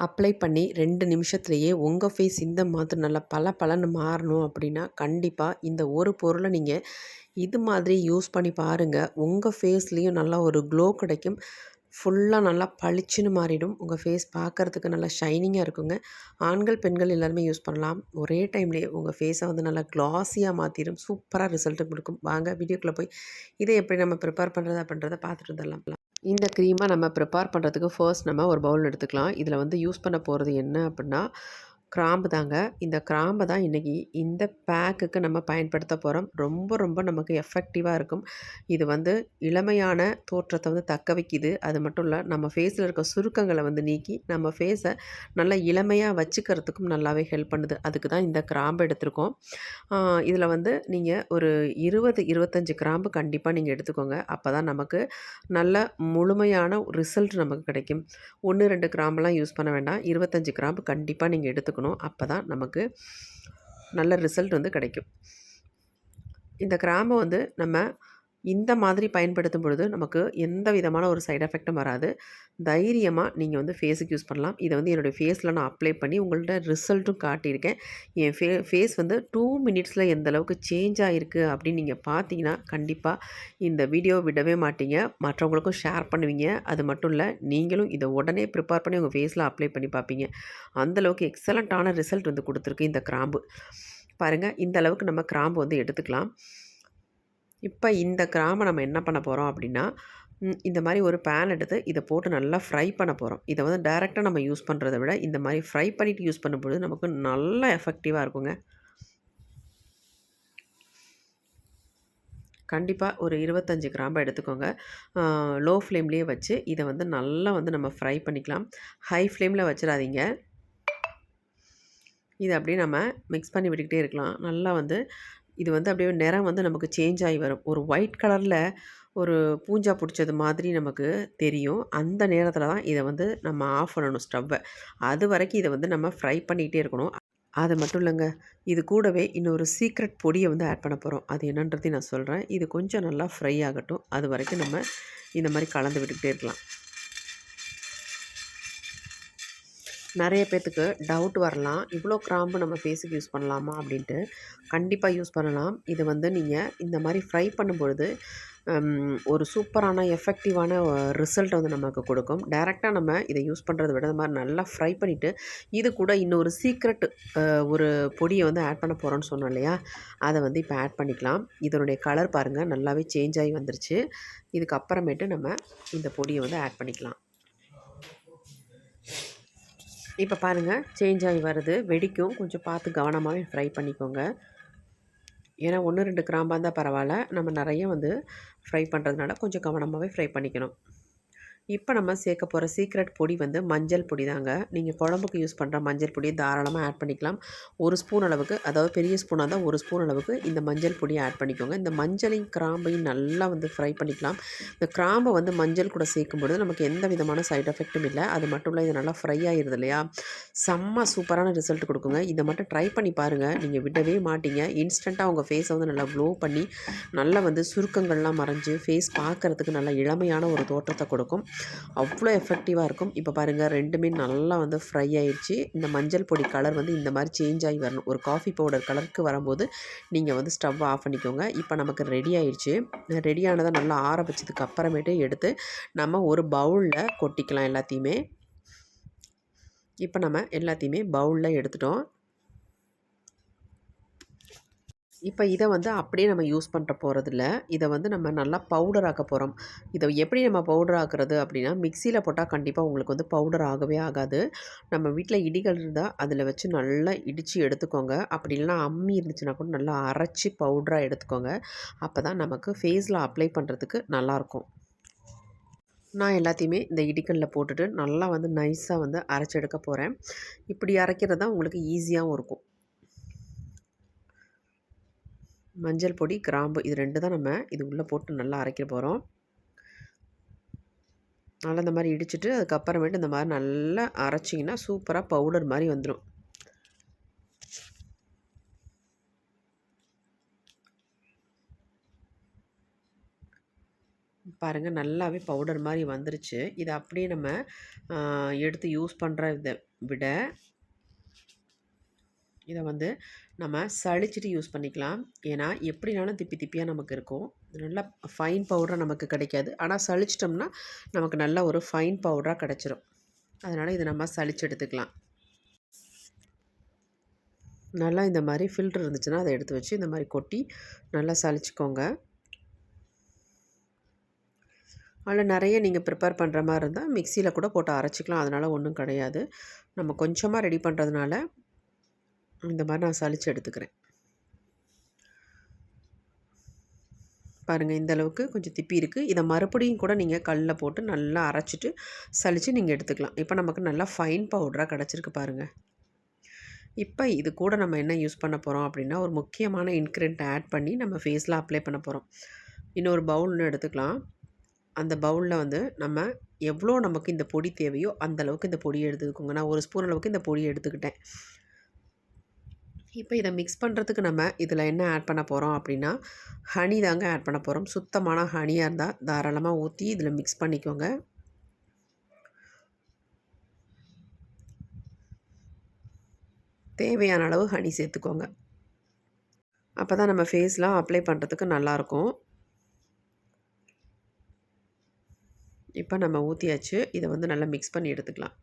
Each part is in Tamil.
அப்ளை பண்ணி 2 நிமிஷத்துலேயே உங்கள் ஃபேஸ் இந்த மாதிரி நல்லா பளபளன்னு மாறணும் அப்படின்னா, கண்டிப்பாக இந்த ஒரு பொருளை நீங்கள் இது மாதிரி யூஸ் பண்ணி பாருங்கள். உங்கள் ஃபேஸ்லேயும் நல்லா ஒரு க்ளோ கிடைக்கும். ஃபுல்லாக நல்லா பளிச்சுன்னு மாறிடும். உங்கள் ஃபேஸ் பார்க்குறதுக்கு நல்லா ஷைனிங்காக இருக்குங்க. ஆண்கள், பெண்கள் எல்லாருமே யூஸ் பண்ணலாம். ஒரே டைம்லேயே உங்கள் ஃபேஸை வந்து நல்லா க்ளாஸியாக மாற்றிடும். சூப்பராக ரிசல்ட்டு கொடுக்கும். வாங்க வீடியோக்குள்ளே போய் இதை எப்படி நம்ம ப்ரிப்பேர் பண்ணுறது அப்படின்றத பார்த்துட்டு வந்துடலாம். இந்த க்ரீமை நம்ம ப்ரிப்பேர் பண்ணுறதுக்கு ஃபர்ஸ்ட் நம்ம ஒரு பவுல் எடுத்துக்கலாம். இதில் வந்து யூஸ் பண்ண போகிறது என்ன அப்படின்னா, கிராம்பு தாங்க. இந்த கிராம்பை தான் இன்றைக்கி இந்த பேக்குக்கு நம்ம பயன்படுத்த போகிறோம். ரொம்ப ரொம்ப நமக்கு எஃபெக்டிவாக இருக்கும். இது வந்து இளமையான தோற்றத்தை வந்து தக்க வைக்கிது. அது மட்டும் இல்லை, நம்ம ஃபேஸில் இருக்க சுருக்கங்களை வந்து நீக்கி நம்ம ஃபேஸை நல்லா இளமையாக வச்சுக்கிறதுக்கும் நல்லாவே ஹெல்ப் பண்ணுது. அதுக்கு தான் இந்த கிராம்பு எடுத்திருக்கோம். இதில் வந்து நீங்கள் ஒரு 25 கிராம்பு கண்டிப்பாக நீங்கள் எடுத்துக்கோங்க. அப்போ தான் நமக்கு நல்ல முழுமையான ரிசல்ட் நமக்கு கிடைக்கும். 1, 2 கிராம்பெலாம் யூஸ் பண்ண வேண்டாம். 25 கிராம்பு கண்டிப்பாக நீங்கள் எடுத்துக்கணும். அப்போ தான் நமக்கு நல்ல ரிசல்ட் வந்து கிடைக்கும். இந்த கிராம்பை வந்து நம்ம இந்த மாதிரி பயன்படுத்தும் பொழுது நமக்கு எந்த விதமான ஒரு சைட் எஃபெக்ட்டும் வராது. தைரியமாக நீங்கள் வந்து ஃபேஸுக்கு யூஸ் பண்ணலாம். இதை வந்து என்னுடைய ஃபேஸில் நான் அப்ளை பண்ணி உங்கள்ட்ட ரிசல்ட்டும் காட்டியிருக்கேன். என் ஃபேஸ் வந்து 2 மினிட்ஸில் எந்த அளவுக்கு சேஞ்ச் ஆகிருக்கு அப்படின்னு நீங்கள் பார்த்தீங்கன்னா, கண்டிப்பாக இந்த வீடியோ விடவே மாட்டீங்க. மற்றவங்களுக்கும் ஷேர் பண்ணுவீங்க. அது மட்டும் இல்லை, நீங்களும் இதை உடனே ப்ரிப்பேர் பண்ணி உங்கள் ஃபேஸில் அப்ளை பண்ணி பார்ப்பீங்க. அந்தளவுக்கு எக்ஸலண்ட்டான ரிசல்ட் வந்து கொடுத்துருக்கு இந்த கிராம்பு. பாருங்கள், இந்த அளவுக்கு நம்ம கிராம்பு வந்து எடுத்துக்கலாம். இப்போ இந்த கிராம்பை நம்ம என்ன பண்ண போகிறோம் அப்படின்னா, இந்த மாதிரி ஒரு பேன் எடுத்து இதை போட்டு நல்லா ஃப்ரை பண்ண போகிறோம். இதை வந்து டைரெக்டாக நம்ம யூஸ் பண்ணுறத விட இந்த மாதிரி ஃப்ரை பண்ணிவிட்டு யூஸ் பண்ணும்பொழுது நமக்கு நல்லா எஃபெக்டிவாக இருக்குங்க. கண்டிப்பாக ஒரு 25 கிராம்பை எடுத்துக்கோங்க. லோ ஃப்ளேம்லேயே வச்சு இதை வந்து நல்லா வந்து நம்ம ஃப்ரை பண்ணிக்கலாம். ஹை ஃப்ளேமில் வச்சிடாதீங்க. இதை அப்படியே நம்ம மிக்ஸ் பண்ணி விட்டுக்கிட்டே இருக்கலாம். நல்லா வந்து இது வந்து அப்படியே நிறம் வந்து நமக்கு சேஞ்ச் ஆகி வரும். ஒரு ஒயிட் கலரில் ஒரு பூஞ்சா பிடிச்சது மாதிரி நமக்கு தெரியும். அந்த நேரத்தில் தான் இதை வந்து நம்ம ஆஃப் பண்ணணும் ஸ்டவ்வை. அது வரைக்கும் இதை வந்து நம்ம ஃப்ரை பண்ணிக்கிட்டே இருக்கணும். அது மட்டும் இல்லைங்க, இது கூடவே இன்னொரு சீக்ரெட் பொடியை வந்து ஆட் பண்ண போகிறோம். அது என்னன்றதையும் நான் சொல்கிறேன். இது கொஞ்சம் நல்லா ஃப்ரை ஆகட்டும். அது வரைக்கும் நம்ம இந்த மாதிரி கலந்து விட்டுக்கிட்டே இருக்கலாம். நிறைய பேர்த்துக்கு டவுட் வரலாம், இவ்வளோ கிராம்பு நம்ம ஃபேஸுக்கு யூஸ் பண்ணலாமா அப்படின்ட்டு. கண்டிப்பாக யூஸ் பண்ணலாம். இது வந்து நீங்கள் இந்த மாதிரி ஃப்ரை பண்ணும்பொழுது ஒரு சூப்பரான எஃபெக்டிவான ரிசல்ட் வந்து நமக்கு கொடுக்கும். டைரெக்டாக நம்ம இதை யூஸ் பண்ணுறத விட இந்த மாதிரி நல்லா ஃப்ரை பண்ணிவிட்டு, இது கூட இன்னொரு சீக்ரெட் ஒரு பொடியை வந்து ஆட் பண்ண போகிறோன்னு சொன்னோம் இல்லையா, அதை வந்து இப்போ ஆட் பண்ணிக்கலாம். இதனுடைய கலர் பாருங்கள், நல்லாவே சேஞ்ச் ஆகி வந்துருச்சு. இதுக்கப்புறமேட்டு நம்ம இந்த பொடியை வந்து ஆட் பண்ணிக்கலாம். இப்போ பாருங்கள், சேஞ்ச் ஆகி வருது. வெடிக்கும். கொஞ்சம் பார்த்து கவனமாகவே ஃப்ரை பண்ணிக்கோங்க. ஏன்னா 1, 2 கிராம்பாக இருந்தால் பரவாயில்ல. நம்ம நிறைய வந்து ஃப்ரை பண்ணுறதுனால கொஞ்சம் கவனமாகவே ஃப்ரை பண்ணிக்கணும். இப்போ நம்ம சேர்க்க போகிற சீக்ரெட் பொடி வந்து மஞ்சள் பொடி தாங்க. நீங்கள் குழம்புக்கு யூஸ் பண்ணுற மஞ்சள் பொடியை தாராளமாக ஆட் பண்ணிக்கலாம். 1 ஸ்பூன் அளவுக்கு, அதாவது பெரிய ஸ்பூனாக இருந்தால் 1 ஸ்பூன் அளவுக்கு இந்த மஞ்சள் பொடியை ஆட் பண்ணிக்கோங்க. இந்த மஞ்சளையும் கிராம்பையும் நல்லா வந்து ஃப்ரை பண்ணிக்கலாம். இந்த கிராம்பை வந்து மஞ்சள் கூட சேர்க்கும்பொழுது நமக்கு எந்த விதமான சைட் எஃபெக்ட்டும் இல்லை. அது மட்டும் இல்லை, இது நல்லா ஃப்ரை ஆகிடுது இல்லையா, செம்ம சூப்பரான ரிசல்ட் கொடுக்குங்க. இதை மட்டும் ட்ரை பண்ணி பாருங்கள், நீங்கள் விடவே மாட்டீங்க. இன்ஸ்டண்ட்டாக உங்கள் ஃபேஸை வந்து நல்லா க்ளோ பண்ணி நல்லா வந்து சுருக்கங்கள்லாம் மறைஞ்சு ஃபேஸ் பார்க்குறதுக்கு நல்லா இளமையான ஒரு தோற்றத்தை கொடுக்கும். அவ்வளோ எஃபெக்டிவாக இருக்கும். இப்போ பாருங்கள், ரெண்டுமே நல்லா வந்து ஃப்ரை ஆயிடுச்சு. இந்த மஞ்சள் பொடி கலர் வந்து இந்த மாதிரி சேஞ்ச் ஆகி வரணும். ஒரு காஃபி பவுடர் கலருக்கு வரும்போது நீங்கள் வந்து ஸ்டவ் ஆஃப் பண்ணிக்கோங்க. இப்போ நமக்கு ரெடி ஆயிடுச்சு. ரெடியானதை நல்லா ஆற வச்சதுக்கு அப்புறமேட்டு எடுத்து நம்ம ஒரு பவுலில் கொட்டிக்கலாம் எல்லாத்தையுமே. இப்போ நம்ம எல்லாத்தையுமே பவுலில் எடுத்துட்டோம். இப்போ இதை வந்து அப்படியே நம்ம யூஸ் பண்ணுற போகிறதில்ல. இதை வந்து நம்ம நல்லா பவுடர் ஆக்க போகிறோம். இதை எப்படி நம்ம பவுடர் ஆக்குறது அப்படின்னா, மிக்சியில் போட்டால் கண்டிப்பாக உங்களுக்கு வந்து பவுடர் ஆகவே ஆகாது. நம்ம வீட்டில் இடிகள் இருந்தால் அதில் வச்சு நல்லா இடித்து எடுத்துக்கோங்க. அப்படி இல்லைனா அம்மி இருந்துச்சுன்னா கூட நல்லா அரைச்சி பவுடராக எடுத்துக்கோங்க. அப்போ தான் நமக்கு ஃபேஸில் அப்ளை பண்ணுறதுக்கு நல்லாயிருக்கும். நான் எல்லாத்தையுமே இந்த இடிக்கல்ல போட்டுட்டு நல்லா வந்து நைஸாக வந்து அரைச்சி எடுக்க போகிறேன். இப்படி அரைக்கிறது தான் உங்களுக்கு ஈஸியாகவும் இருக்கும். மஞ்சள் பொடி, கிராம்பு இது 2 தான் நம்ம இது உள்ளே போட்டு நல்லா அரைக்க போகிறோம். நல்லா இந்த மாதிரி இடிச்சிட்டு அதுக்கப்புறமேட்டு இந்த மாதிரி நல்லா அரைச்சிங்கன்னா சூப்பராக பவுடர் மாதிரி வந்துடும். பாருங்கள் நல்லாவே பவுடர் மாதிரி வந்துருச்சு. இதை அப்படியே நம்ம எடுத்து யூஸ் பண்ணுறத விட இதை வந்து நம்ம சளிச்சிட்டு யூஸ் பண்ணிக்கலாம். ஏன்னா எப்படினாலும் திப்பி திப்பியாக நமக்கு இருக்கும். நல்லா ஃபைன் பவுடராக நமக்கு கிடைக்காது. ஆனால் சளிச்சிட்டோம்னா நமக்கு நல்ல ஒரு ஃபைன் பவுடராக கிடச்சிரும். அதனால் இதை நம்ம சளிச்சு எடுத்துக்கலாம். நல்லா இந்த மாதிரி ஃபில்டர் இருந்துச்சுன்னா அதை எடுத்து வச்சு இந்த மாதிரி கொட்டி நல்லா சளிச்சிக்கோங்க. அதில் நிறைய நீங்கள் ப்ரிப்பேர் பண்ணுற மாதிரி இருந்தால் மிக்சியில் கூட போட்டு அரைச்சிக்கலாம். அதனால் ஒன்றும் கிடையாது. நம்ம கொஞ்சமாக ரெடி பண்ணுறதுனால இந்த மாதிரி நான் சளிச்சு எடுத்துக்கிறேன். பாருங்கள் இந்த அளவுக்கு கொஞ்சம் திப்பி இருக்குது. இதை மறுபடியும் கூட நீங்கள் கல்லில் போட்டு நல்லா அரைச்சிட்டு சளிச்சு நீங்கள் எடுத்துக்கலாம். இப்போ நமக்கு நல்லா ஃபைன் பவுடராக கிடச்சிருக்கு பாருங்கள். இப்போ இது கூட நம்ம என்ன யூஸ் பண்ண போகிறோம் அப்படின்னா, ஒரு முக்கியமான இன்க்ரீடியன்ட் ஆட் பண்ணி நம்ம ஃபேஸில் அப்ளை பண்ண போகிறோம். இன்னொரு பவுல்னு எடுத்துக்கலாம். அந்த பவுலில் வந்து நம்ம எவ்வளோ நமக்கு இந்த பொடி தேவையோ அந்தளவுக்கு இந்த பொடியை எடுத்துக்கோங்க. நான் ஒரு ஸ்பூன் அளவுக்கு இந்த பொடியை எடுத்துக்கிட்டேன். இப்போ இதை மிக்ஸ் பண்ணுறதுக்கு நம்ம இதில் என்ன ஆட் பண்ண போகிறோம் அப்படின்னா, ஹனி தாங்க ஆட் பண்ண போகிறோம். சுத்தமான ஹனியாக இருந்தால் தாராளமாக ஊற்றி இதில் மிக்ஸ் பண்ணிக்கோங்க. தேவையான அளவு ஹனி சேர்த்துக்கோங்க. அப்போ தான் நம்ம ஃபேஸ்லாம் அப்ளை பண்ணுறதுக்கு நல்லாயிருக்கும். இப்போ நம்ம ஊற்றியாச்சு. இதை வந்து நல்லா மிக்ஸ் பண்ணி எடுத்துக்கலாம்.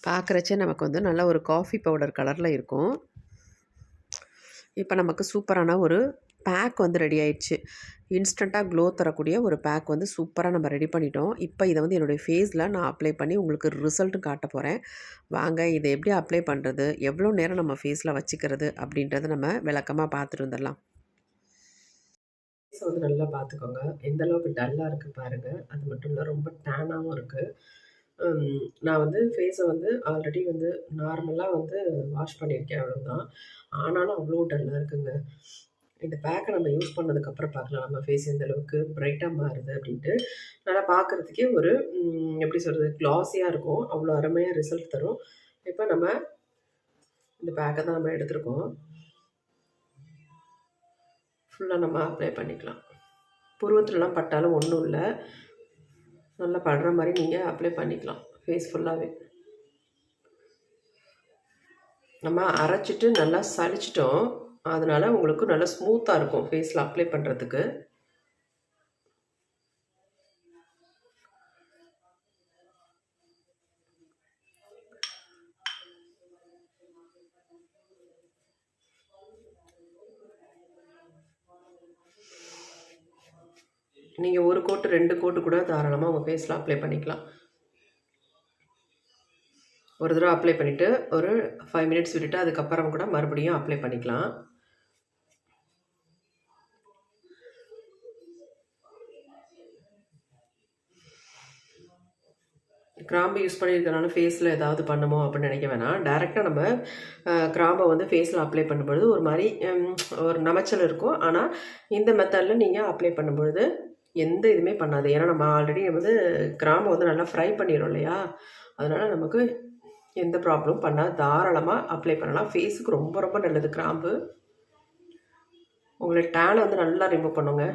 பார்க்குறச்சே நமக்கு வந்து நல்ல ஒரு காஃபி பவுடர் கலரில் இருக்கும். இப்போ நமக்கு சூப்பரான ஒரு பேக் வந்து ரெடி ஆயிடுச்சு. இன்ஸ்டண்ட்டாக க்ளோ தரக்கூடிய ஒரு பேக் வந்து சூப்பராக நம்ம ரெடி பண்ணிட்டோம். இப்போ இதை வந்து என்னுடைய ஃபேஸில் நான் அப்ளை பண்ணி உங்களுக்கு ரிசல்ட்டும் காட்ட போகிறேன். வாங்க இதை எப்படி அப்ளை பண்ணுறது, எவ்வளோ நேரம் நம்ம ஃபேஸில் வச்சுக்கிறது அப்படின்றத நம்ம விளக்கமாக பார்த்துட்டு வந்துடலாம். ஃபேஸை வந்து நல்லா பார்த்துக்கோங்க. எந்த அளவுக்கு டல்லாக இருக்குது பாருங்கள். அது மட்டும் இல்லை ரொம்ப டேனாகவும் இருக்குது. நான் வந்து ஃபேஸை வந்து ஆல்ரெடி வந்து நார்மலாக வந்து வாஷ் பண்ணியிருக்கேன் அவ்வளோதான். ஆனாலும் அவ்வளோ டல்லாக இருக்குங்க. இந்த பேக்கை நம்ம யூஸ் பண்ணதுக்கப்புறம் பார்க்கலாம் நம்ம ஃபேஸ் எந்த அளவுக்கு பிரைட்டாக மாறுது அப்படின்ட்டு. நல்லா பார்க்குறதுக்கே ஒரு எப்படி சொல்கிறது, க்ளாஸியாக இருக்கும். அவ்வளோ அருமையாக ரிசல்ட் தரும். இப்போ நம்ம இந்த பேக்கை தான் நம்ம எடுத்துருக்கோம். ஃபுல்லாக நம்ம அப்ளை பண்ணிக்கலாம். புருவத்துலலாம் பட்டாலும் ஒன்றும் இல்லை. நல்லா படுற மாதிரி நீங்கள் அப்ளை பண்ணிக்கலாம் ஃபேஸ் ஃபுல்லாகவே. நம்ம அரைச்சிட்டு நல்லா சளிச்சிட்டோம். அதனால் உங்களுக்கு நல்லா ஸ்மூத்தாக இருக்கும் ஃபேஸில் அப்ளை பண்ணுறதுக்கு. நீங்கள் ஒரு கோட்டு 2 கோட்டு கூட தாராளமாக உங்கள் ஃபேஸில் அப்ளை பண்ணிக்கலாம். ஒரு தடவை அப்ளை பண்ணிவிட்டு ஒரு 5 மினிட்ஸ் விட்டுட்டு அதுக்கப்புறம் கூட மறுபடியும் அப்ளை பண்ணிக்கலாம். கிராம்பு யூஸ் பண்ணியிருக்கனால ஃபேஸில் ஏதாவது பண்ணுமோ அப்படின்னு நினைக்க வேணாம். டைரெக்டாக நம்ம கிராம்பை வந்து ஃபேஸில் அப்ளை பண்ணும்பொழுது ஒரு மாதிரி ஒரு நமைச்சல் இருக்கும். ஆனால் இந்த மெத்தடில் நீங்கள் அப்ளை பண்ணும்பொழுது எந்த இதுவுமே பண்ணாது. ஏன்னா நம்ம ஆல்ரெடி வந்து கிராம்பை வந்து நல்லா ஃப்ரை பண்ணிடுறோம் இல்லையா, அதனால் நமக்கு எந்த ப்ராப்ளமும் பண்ணாது. தாராளமாக அப்ளை பண்ணலாம். ஃபேஸுக்கு ரொம்ப ரொம்ப நல்லது கிராம்பு. உங்களை டேனை வந்து நல்லா ரிமூவ் பண்ணுங்க.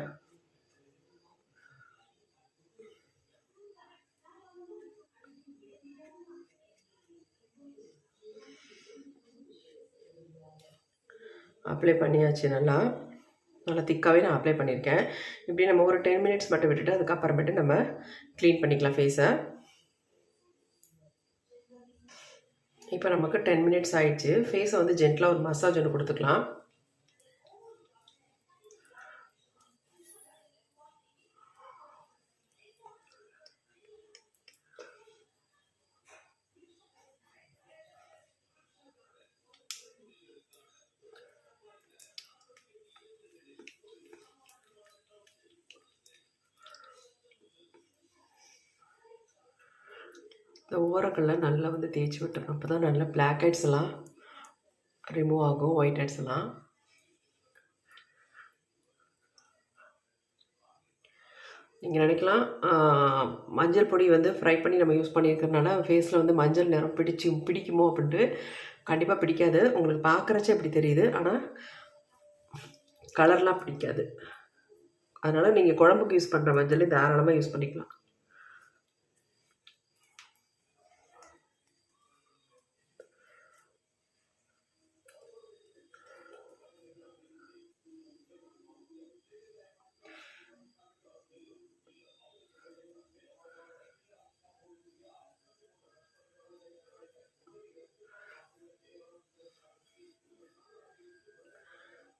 அப்ளை பண்ணியாச்சு. நல்லா திக்காகவே நான் அப்ளை பண்ணியிருக்கேன். இப்படி நம்ம ஒரு 10 மினிட்ஸ் மட்டும் விட்டுட்டு அதுக்கப்புறமேட்டு நம்ம க்ளீன் பண்ணிக்கலாம் ஃபேஸை. இப்போ நமக்கு 10 மினிட்ஸ் ஆயிடுச்சு. ஃபேஸை வந்து ஜென்டலாக ஒரு மசாஜ் ஒன்று கொடுத்துக்கலாம். இந்த ஓரங்களில் நல்லா வந்து தேய்ச்சி விட்டுறணும். அப்போ தான் நல்லா பிளாக் ஹெட்ஸ் எல்லாம் ரிமூவ் ஆகும், ஒயிட் ஹெட்ஸ் எல்லாம். நீங்கள் நினைக்கலாம் மஞ்சள் பொடி வந்து ஃப்ரை பண்ணி நம்ம யூஸ் பண்ணியிருக்கிறதுனால ஃபேஸில் வந்து மஞ்சள் நிறம் பிடிக்குமோ அப்படின்ட்டு. கண்டிப்பாக பிடிக்காது. உங்களுக்கு பார்க்குறச்சே எப்படி தெரியுது, ஆனால் கலர்லாம் பிடிக்காது. அதனால் நீங்கள் குழம்புக்கு யூஸ் பண்ணுற மஞ்சள் தாராளமாக யூஸ் பண்ணிக்கலாம்.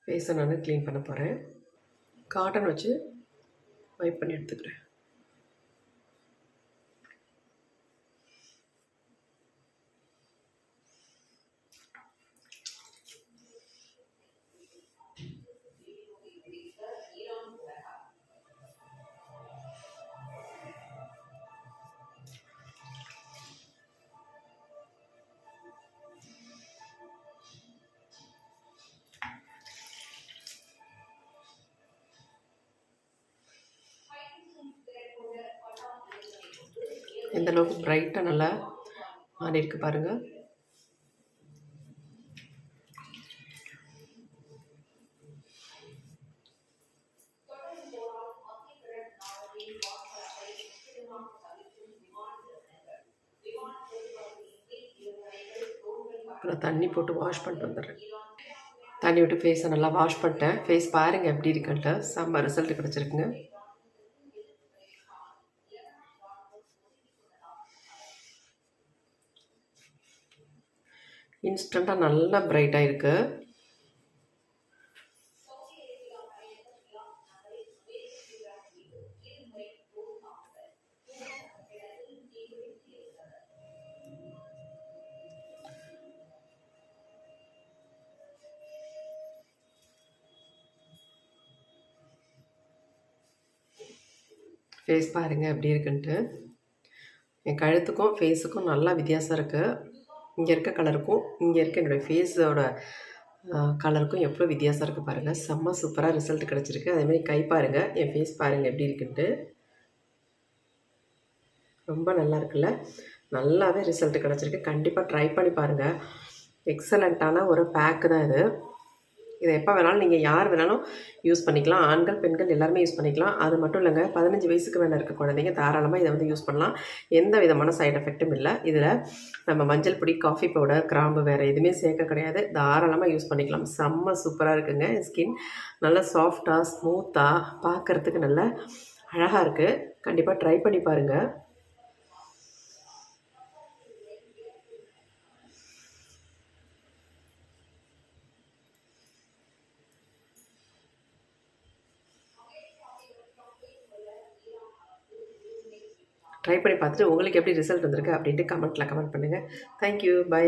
ஃபேஸை நான் க்ளீன் பண்ண போகிறேன். காட்டன் வச்சு வைப் பண்ணி எடுத்துக்கிறேன். எந்த அளவுக்கு பிரைட்டாக நல்லா மாறி இருக்கு பாருங்கள். அப்புறம் தண்ணி போட்டு வாஷ் பண்ணிட்டு வந்துடுறேன். தண்ணி விட்டு ஃபேஸை நல்லா வாஷ் பண்ணிட்டேன். ஃபேஸ் பாருங்கள் எப்படி இருக்குன்ட்டு. செம்ம ரிசல்ட் கிடச்சிருக்குங்க. இன்ஸ்டண்ட்டாக நல்லா பிரைட்டாக இருக்குது. ஃபேஸ் பாருங்கள் எப்படி இருக்குன்ட்டு. என் கழுத்துக்கும் ஃபேஸுக்கும் நல்லா வித்தியாசம் இருக்குது. இங்கே இருக்க கலருக்கும் இங்கே இருக்க என்னோடய ஃபேஸோட கலருக்கும் எவ்வளோ வித்தியாசம் இருக்குது பாருங்கள். செம்ம சூப்பராக ரிசல்ட் கிடச்சிருக்கு. அதேமாதிரி கை பாருங்கள், என் ஃபேஸ் பாருங்கள் எப்படி இருக்குன்ட்டு. ரொம்ப நல்லா இருக்குல்ல. நல்லாவே ரிசல்ட் கிடச்சிருக்கு. கண்டிப்பாக ட்ரை பண்ணி பாருங்கள். எக்ஸலண்ட்டான ஒரு பேக்கு தான் இது. இதை எப்போ வேணாலும் நீங்கள் யார் வேணாலும் யூஸ் பண்ணிக்கலாம். ஆண்கள் பெண்கள் எல்லாருமே யூஸ் பண்ணிக்கலாம். அது மட்டும் இல்லைங்க, 15 வயசுக்கு மேலே இருக்க குழந்தைங்க தாராளமாக இதை வந்து யூஸ் பண்ணலாம். எந்த விதமான சைட் எஃபெக்ட்டும் இல்லை. இதில் நம்ம மஞ்சள் பொடி, காஃபி பவுடர், கிராம்பு வேறு எதுவுமே சேர்க்க கிடையாது. தாராளமாக யூஸ் பண்ணிக்கலாம். செம்ம சூப்பராக இருக்குங்க. ஸ்கின் நல்லா சாஃப்டாக ஸ்மூத்தாக பார்க்குறதுக்கு நல்லா அழகாக இருக்குது. கண்டிப்பாக ட்ரை பண்ணி பாருங்கள். ட்ரை பண்ணி பார்த்துட்டு உங்களுக்கு எப்படி ரிசல்ட் வந்திருக்கு அப்படின்ட்டு கமெண்ட் பண்ணுங்கள். Thank you, by.